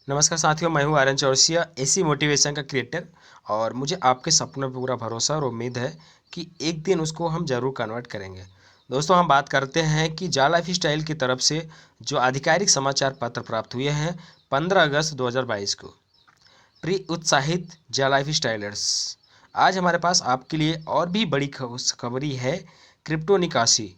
नमस्कार साथियों, मैं हूं आर्यन चौरसिया, एसी मोटिवेशन का क्रिएटर। और मुझे आपके सपनों पर पूरा भरोसा और उम्मीद है कि एक दिन उसको हम ज़रूर कन्वर्ट करेंगे। दोस्तों, हम बात करते हैं कि जा लाइफ स्टाइल की तरफ से जो आधिकारिक समाचार पत्र प्राप्त हुए हैं 15 अगस्त 2022 को। प्रिय उत्साहित जा लाइफ स्टाइलर्स, आज हमारे पास आपके लिए और भी बड़ी खबरी है। क्रिप्टो निकासी।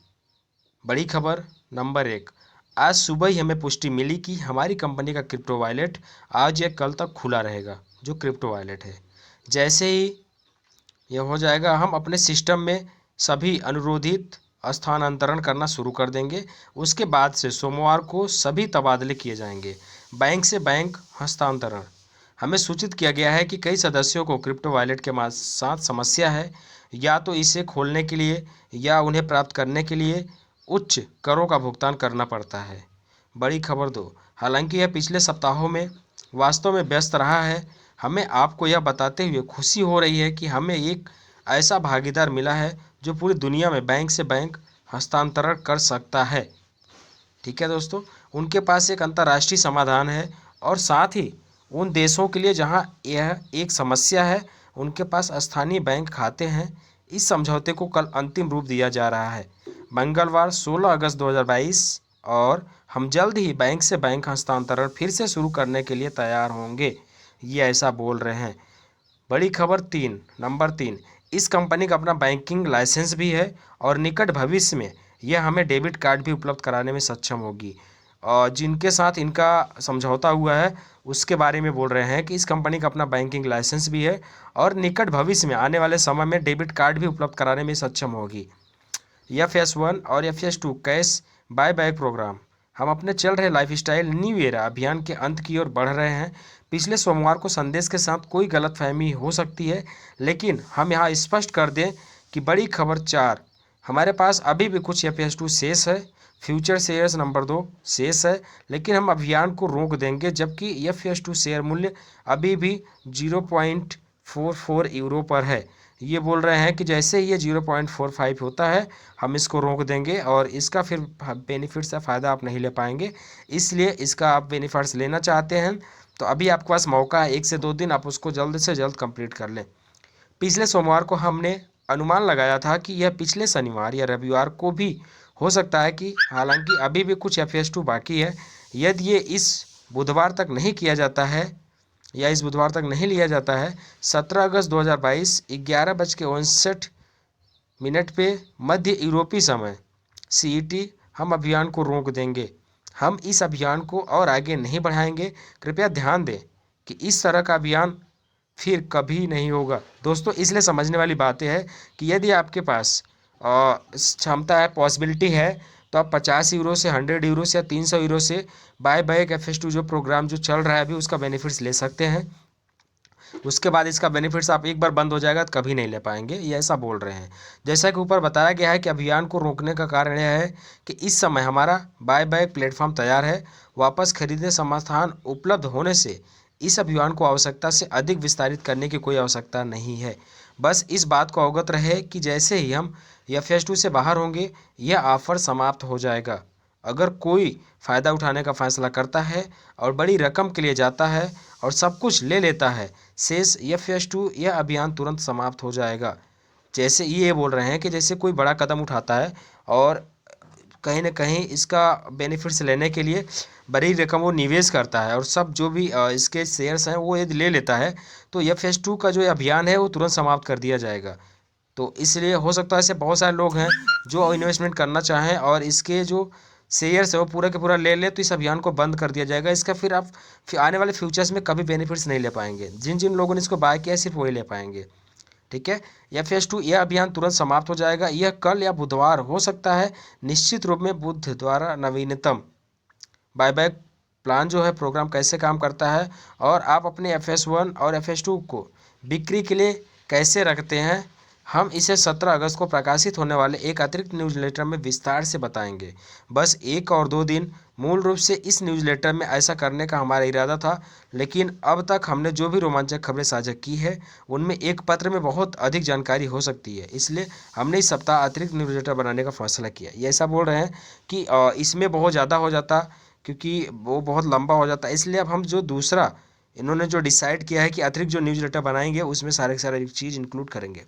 बड़ी खबर नंबर 1। आज सुबह ही हमें पुष्टि मिली कि हमारी कंपनी का क्रिप्टो वॉलेट आज या कल तक खुला रहेगा। जो क्रिप्टो वॉलेट है, जैसे ही यह हो जाएगा हम अपने सिस्टम में सभी अनुरोधित स्थानांतरण करना शुरू कर देंगे। उसके बाद से सोमवार को सभी तबादले किए जाएंगे। बैंक से बैंक हस्तांतरण। हमें सूचित किया गया है कि कई सदस्यों को क्रिप्टो वॉलेट के साथ समस्या है, या तो इसे खोलने के लिए या उन्हें प्राप्त करने के लिए उच्च करों का भुगतान करना पड़ता है। बड़ी खबर 2। हालांकि यह पिछले सप्ताहों में वास्तव में व्यस्त रहा है, हमें आपको यह बताते हुए खुशी हो रही है कि हमें एक ऐसा भागीदार मिला है जो पूरी दुनिया में बैंक से बैंक हस्तांतरण कर सकता है। ठीक है दोस्तों, उनके पास एक अंतर्राष्ट्रीय समाधान है और साथ ही उन देशों के लिए जहां यह एक समस्या है, उनके पास स्थानीय बैंक खाते हैं। इस समझौते को कल अंतिम रूप दिया जा रहा है, मंगलवार 16 अगस्त 2022, और हम जल्द ही बैंक से बैंक हस्तांतरण फिर से शुरू करने के लिए तैयार होंगे, ये ऐसा बोल रहे हैं। बड़ी खबर 3 नंबर 3। इस कंपनी का अपना बैंकिंग लाइसेंस भी है और निकट भविष्य में यह हमें डेबिट कार्ड भी उपलब्ध कराने में सक्षम होगी। और जिनके साथ इनका समझौता हुआ है उसके बारे में बोल रहे हैं कि इस कंपनी का अपना बैंकिंग लाइसेंस भी है और निकट भविष्य में आने वाले समय में डेबिट कार्ड भी उपलब्ध कराने में सक्षम होगी। FS1 और FS2 cash buy back programme. हम अपने चल रहे लाइफस्टाइल न्यू ईरा अभियान के अंत की ओर बढ़ रहे हैं। पिछले सोमवार को संदेश के साथ कोई गलतफहमी हो सकती है, लेकिन हम यहाँ स्पष्ट कर दें कि बड़ी खबर 4, हमारे पास अभी भी कुछ FS2 शेष है। फ्यूचर शेयर्स नंबर 2 शेष है, लेकिन हम अभियान को रोक देंगे, जबकि FS2 शेयर मूल्य अभी भी 0.44 यूरो पर है। ये बोल रहे हैं कि जैसे ही ये 0.45 होता है हम इसको रोक देंगे और इसका फिर बेनिफिट्स या फ़ायदा आप नहीं ले पाएंगे। इसलिए इसका आप बेनिफिट्स लेना चाहते हैं तो अभी आपके पास मौका है, 1 से 2 दिन आप उसको जल्द से जल्द कंप्लीट कर लें। पिछले सोमवार को हमने अनुमान लगाया था कि यह पिछले शनिवार या रविवार को भी हो सकता है, कि हालांकि अभी भी कुछ FS2 बाकी है। यदि ये इस बुधवार तक नहीं किया जाता है या इस बुधवार तक नहीं लिया जाता है, 17 अगस्त 2022 11:59 पे मध्य यूरोपीय समय CET हम अभियान को रोक देंगे। हम इस अभियान को और आगे नहीं बढ़ाएंगे। कृपया ध्यान दें कि इस तरह का अभियान फिर कभी नहीं होगा। दोस्तों, इसलिए समझने वाली बातें है कि यदि आपके पास क्षमता है, पॉसिबिलिटी है, तो आप 50 यूरो से 100 यूरो से या 300 यूरो से बाय बैक FS2 जो प्रोग्राम जो चल रहा है अभी उसका बेनिफिट्स ले सकते हैं। उसके बाद इसका बेनिफिट्स आप एक बार बंद हो जाएगा तो कभी नहीं ले पाएंगे, ये ऐसा बोल रहे हैं। जैसा कि ऊपर बताया गया है कि अभियान को रोकने का कारण यह है कि इस समय हमारा बाय बैक प्लेटफॉर्म तैयार है। वापस खरीदने समाधान उपलब्ध होने से इस अभियान को आवश्यकता से अधिक विस्तारित करने की कोई आवश्यकता नहीं है। बस इस बात को अवगत रहे कि जैसे ही हम FS2 से बाहर होंगे यह ऑफर समाप्त हो जाएगा। अगर कोई फ़ायदा उठाने का फैसला करता है और बड़ी रकम के लिए जाता है और सब कुछ ले लेता है, शेष FS2 यह अभियान तुरंत समाप्त हो जाएगा। जैसे ये बोल रहे हैं कि जैसे कोई बड़ा कदम उठाता है और कहीं ना कहीं इसका बेनिफिट्स लेने के लिए बड़ी रकम वो निवेश करता है और सब जो भी इसके शेयर्स हैं वो यदि ले लेता है, तो FS2 का जो अभियान है वो तुरंत समाप्त कर दिया जाएगा। तो इसलिए हो सकता है ऐसे बहुत सारे लोग हैं जो इन्वेस्टमेंट करना चाहें और इसके जो शेयर्स है वो पूरा के पूरा ले ले, तो इस अभियान को बंद कर दिया जाएगा। इसका फिर आप आने वाले फ्यूचर्स में कभी बेनिफिट्स नहीं ले पाएंगे। जिन जिन लोगों ने इसको बाय किया है सिर्फ वही ले पाएंगे। ठीक है, FS2 यह अभियान तुरंत समाप्त हो जाएगा। यह कल या बुधवार हो सकता है। निश्चित रूप में बुध द्वारा नवीनतम बायबैक प्लान जो है प्रोग्राम कैसे काम करता है और आप अपने FS1 और FS2 को बिक्री के लिए कैसे रखते हैं, हम इसे 17 अगस्त को प्रकाशित होने वाले एक अतिरिक्त न्यूज़लेटर में विस्तार से बताएंगे। बस 1 और 2 दिन। मूल रूप से इस न्यूज़लेटर में ऐसा करने का हमारा इरादा था, लेकिन अब तक हमने जो भी रोमांचक खबरें साझा की है उनमें एक पत्र में बहुत अधिक जानकारी हो सकती है, इसलिए हमने इस सप्ताह अतिरिक्त न्यूज़लेटर बनाने का फैसला किया। ये ऐसा बोल रहे हैं कि इसमें बहुत ज़्यादा हो जाता क्योंकि वो बहुत लंबा हो जाता है। इसलिए अब हम जो दूसरा इन्होंने जो डिसाइड किया है कि अतिरिक्त जो न्यूज़लेटर बनाएंगे उसमें सारे के सारे चीज़ इंक्लूड करेंगे।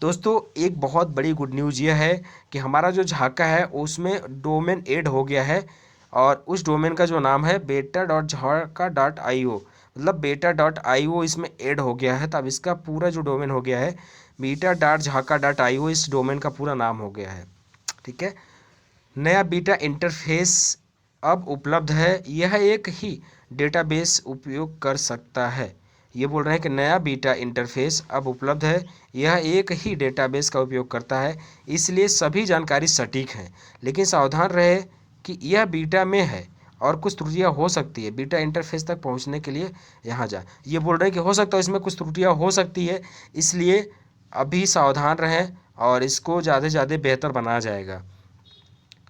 दोस्तों एक बहुत बड़ी गुड न्यूज़ ये है कि हमारा जो झाका है उसमें डोमेन ऐड हो गया है, और उस डोमेन का जो नाम है beta.jhaka.io, मतलब beta.io इसमें ऐड हो गया है। तब इसका पूरा जो डोमेन हो गया है beta.jhaka.io, इस डोमेन का पूरा नाम हो गया है। ठीक है, नया बीटा इंटरफेस अब उपलब्ध है, यह एक ही डेटाबेस उपयोग कर सकता है। ये बोल रहे हैं कि नया बीटा इंटरफेस अब उपलब्ध है, यह एक ही डेटाबेस का उपयोग करता है, इसलिए सभी जानकारी सटीक है। लेकिन सावधान रहे कि यह बीटा में है और कुछ त्रुटियां हो सकती है। बीटा इंटरफेस तक पहुंचने के लिए यहाँ जा, ये बोल रहे हैं कि हो सकता है इसमें कुछ त्रुटियां हो सकती है, इसलिए अभी सावधान रहें और इसको ज़्यादा से ज़्यादा बेहतर बनाया जाएगा।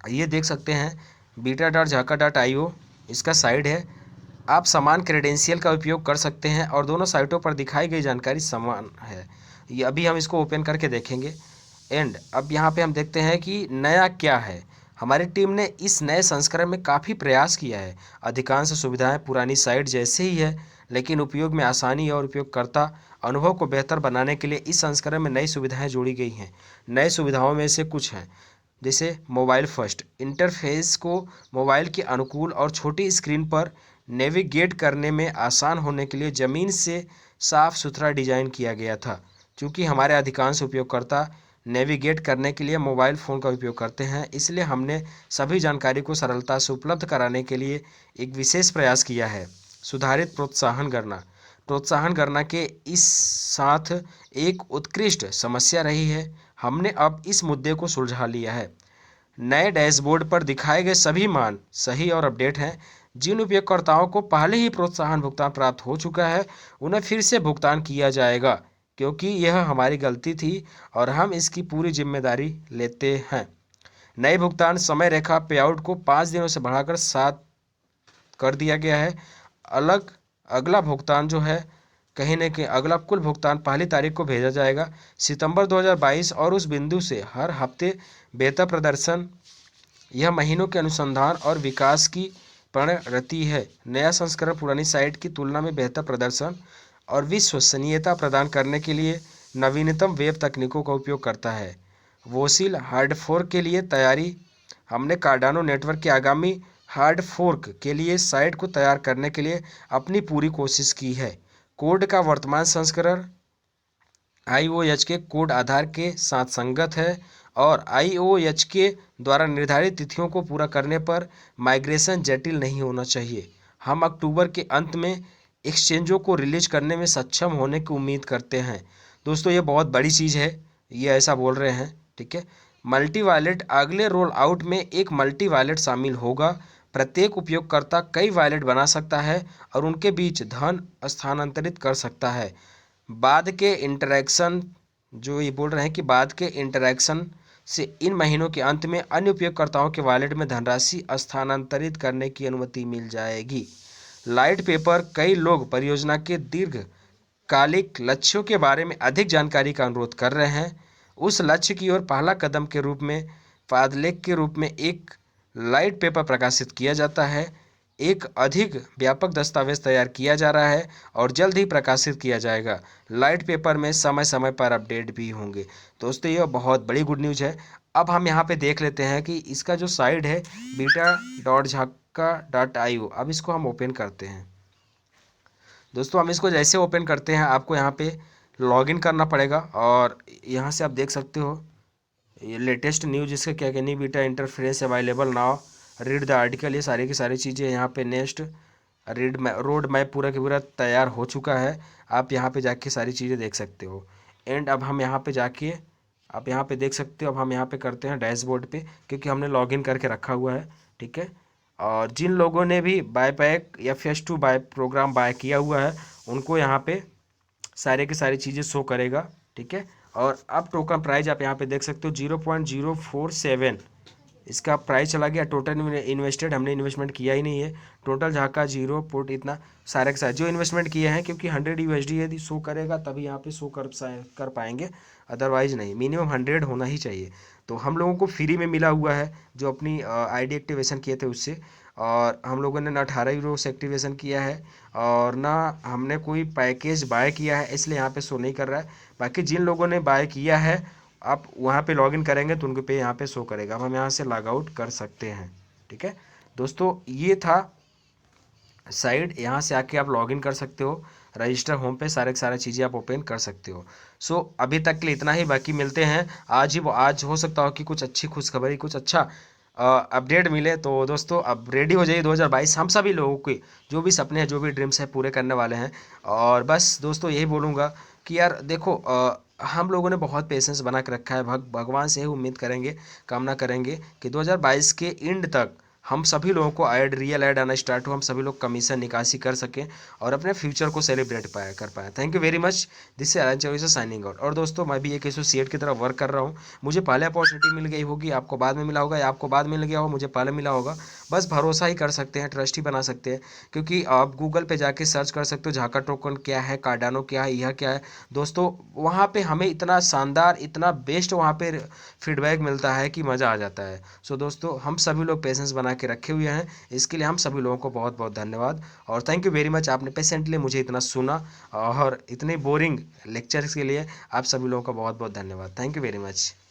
ये देख सकते हैं beta.jhaka.io इसका साइट है। आप समान क्रेडेंशियल का उपयोग कर सकते हैं और दोनों साइटों पर दिखाई गई जानकारी समान है। ये अभी हम इसको ओपन करके देखेंगे। एंड अब यहाँ पे हम देखते हैं कि नया क्या है। हमारी टीम ने इस नए संस्करण में काफ़ी प्रयास किया है। अधिकांश सुविधाएं पुरानी साइट जैसे ही है, लेकिन उपयोग में आसानी और उपयोगकर्ता अनुभव को बेहतर बनाने के लिए इस संस्करण में नई सुविधाएं जोड़ी गई हैं। नई सुविधाओं में से कुछ हैं, जैसे मोबाइल फर्स्ट इंटरफेस को मोबाइल के अनुकूल और छोटी स्क्रीन पर नेविगेट करने में आसान होने के लिए ज़मीन से साफ सुथरा डिजाइन किया गया था। क्योंकि हमारे अधिकांश उपयोगकर्ता नेविगेट करने के लिए मोबाइल फ़ोन का उपयोग करते हैं, इसलिए हमने सभी जानकारी को सरलता से उपलब्ध कराने के लिए एक विशेष प्रयास किया है। सुधारित प्रोत्साहन गणना के इस साथ एक उत्कृष्ट समस्या रही है। हमने अब इस मुद्दे को सुलझा लिया है। नए डैशबोर्ड पर दिखाए गए सभी मान सही और अपडेट हैं। जिन उपयोगकर्ताओं को पहले ही प्रोत्साहन भुगतान प्राप्त हो चुका है, उन्हें फिर से भुगतान किया जाएगा, क्योंकि यह हमारी गलती थी और हम इसकी पूरी जिम्मेदारी लेते हैं। नए भुगतान समय रेखा पेआउट को 5 दिनों से बढ़ाकर 7 कर दिया गया है। अलग अगला भुगतान जो है कहीं न कहीं अगला कुल भुगतान पहली तारीख को भेजा जाएगा सितंबर 2022, और उस बिंदु से हर हफ्ते बेहतर प्रदर्शन यह महीनों के अनुसंधान और विकास की प्रवृत्ति है। नया संस्करण पुरानी साइट की तुलना में बेहतर प्रदर्शन और विश्वसनीयता प्रदान करने के लिए नवीनतम वेब तकनीकों का उपयोग करता है। वोसिल हार्ड फोर्क के लिए तैयारी। हमने कार्डानो नेटवर्क के आगामी हार्ड फोर्क के लिए साइट को तैयार करने के लिए अपनी पूरी कोशिश की है। कोड का वर्तमान संस्करण IOH के कोड आधार के साथ संगत है और IOH के द्वारा निर्धारित तिथियों को पूरा करने पर माइग्रेशन जटिल नहीं होना चाहिए। हम अक्टूबर के अंत में एक्सचेंजों को रिलीज करने में सक्षम होने की उम्मीद करते हैं। दोस्तों ये बहुत बड़ी चीज़ है, ये ऐसा बोल रहे हैं। ठीक है, मल्टी वॉलेट अगले रोल आउट में एक मल्टी वॉलेट शामिल होगा। प्रत्येक उपयोगकर्ता कई वॉलेट बना सकता है और उनके बीच धन स्थानांतरित कर सकता है। बाद के इंटरैक्शन जो ये बोल रहे हैं कि बाद के इंटरैक्शन से इन महीनों के अंत में अन्य उपयोगकर्ताओं के वॉलेट में धनराशि स्थानांतरित करने की अनुमति मिल जाएगी। लाइट पेपर कई लोग परियोजना के दीर्घकालिक लक्ष्यों के बारे में अधिक जानकारी का अनुरोध कर रहे हैं। उस लक्ष्य की ओर पहला कदम के रूप में पादलेख के रूप में एक लाइट पेपर प्रकाशित किया जाता है। एक अधिक व्यापक दस्तावेज तैयार किया जा रहा है और जल्द ही प्रकाशित किया जाएगा। लाइट पेपर में समय समय पर अपडेट भी होंगे। दोस्तों यह बहुत बड़ी गुड न्यूज़ है। अब हम यहाँ पे देख लेते हैं कि इसका जो साइट है beta.jhaka.io, अब इसको हम ओपन करते हैं। दोस्तों हम इसको जैसे ओपन करते हैं आपको यहाँ पे लॉगिन करना पड़ेगा, और यहाँ से आप देख सकते हो ये लेटेस्ट न्यूज़ इसका क्या कहनी, beta interface available now, read the article, ये सारी की सारी चीज़ें यहाँ पे नेक्स्ट रोड मैप पूरा के पूरा तैयार हो चुका है। आप यहाँ पे जाके सारी चीज़ें देख सकते हो। एंड अब हम यहाँ पे जाके आप यहाँ पे देख सकते हो। अब हम यहाँ पे करते हैं डैशबोर्ड पे, क्योंकि हमने लॉगिन करके रखा हुआ है। ठीक है, और जिन लोगों ने भी बायपैक या face to buy programme buy किया हुआ है उनको यहाँ पे सारे की सारी चीज़ें शो करेगा। ठीक है, और अब टोकन प्राइस आप यहाँ पे देख सकते हो 0.047 इसका प्राइस चला गया। टोटल इन्वेस्टेड हमने इन्वेस्टमेंट किया ही नहीं है। टोटल झाका 0 इतना सारे के साथ जो इन्वेस्टमेंट किए हैं, क्योंकि 100 USD यदि शो करेगा तभी यहाँ पे शो कर पाएंगे, अदरवाइज नहीं। मिनिमम 100 होना ही चाहिए। तो हम लोगों को फ्री में मिला हुआ है जो अपनी ID एक्टिवेशन किए थे उससे, और हम लोगों ने ना 18 यूरो से एक्टिवेशन किया है और ना हमने कोई पैकेज बाय किया है, इसलिए यहाँ पे शो नहीं कर रहा है। बाकी जिन लोगों ने बाय किया है आप वहाँ पे लॉगिन करेंगे तो उनको पे यहाँ पे शो करेगा। अब हम यहाँ से लॉग आउट कर सकते हैं। ठीक है दोस्तों, ये था साइट, यहाँ से आके आप लॉगिन कर सकते हो। रजिस्टर होम पे सारे के सारे चीज़ें आप ओपन कर सकते हो। सो अभी तक के लिए इतना ही, बाकी मिलते हैं आज हो सकता हो कि कुछ अच्छी खुशखबरी, कुछ अच्छा अपडेट मिले। तो दोस्तों अब रेडी हो जाइए, 2022 हम सभी लोगों के जो भी सपने हैं, जो भी ड्रीम्स हैं, पूरे करने वाले हैं। और बस दोस्तों यही बोलूँगा कि यार देखो, हम लोगों ने बहुत पेशेंस बना के रखा है। भगवान से ही उम्मीद करेंगे, कामना करेंगे कि 2022 के एंड तक हम सभी लोगों को रियल ऐड आना स्टार्ट हो, हम सभी लोग कमीशन निकासी कर सकें और अपने फ्यूचर को सेलिब्रेट कर पाए। Thank you very much. This से आर्यन चौधरी साइनिंग आउट। और दोस्तों मैं भी एक एसोसिएट की तरह वर्क कर रहा हूँ। मुझे पहले अपॉर्चुनिटी मिल गई होगी, आपको बाद में मिला होगा, या आपको बाद में मिल गया हो, मुझे पहले मिला होगा। बस भरोसा ही कर सकते हैं, ट्रस्ट ही बना सकते हैं, क्योंकि आप गूगल पे जाके सर्च कर सकते हो झाका टोकन क्या है, कार्डानो क्या है, यह क्या है। दोस्तों वहाँ पे हमें इतना शानदार, इतना बेस्ट वहाँ पे फीडबैक मिलता है कि मज़ा आ जाता है। सो दोस्तों हम सभी लोग पेशेंस बना के रखे हुए हैं, इसके लिए हम सभी लोगों को बहुत बहुत धन्यवाद। और थैंक यू वेरी मच, आपने पेशेंटली मुझे इतना सुना और इतने बोरिंग लेक्चर्स के लिए आप सभी लोगों का बहुत बहुत धन्यवाद। Thank you very much.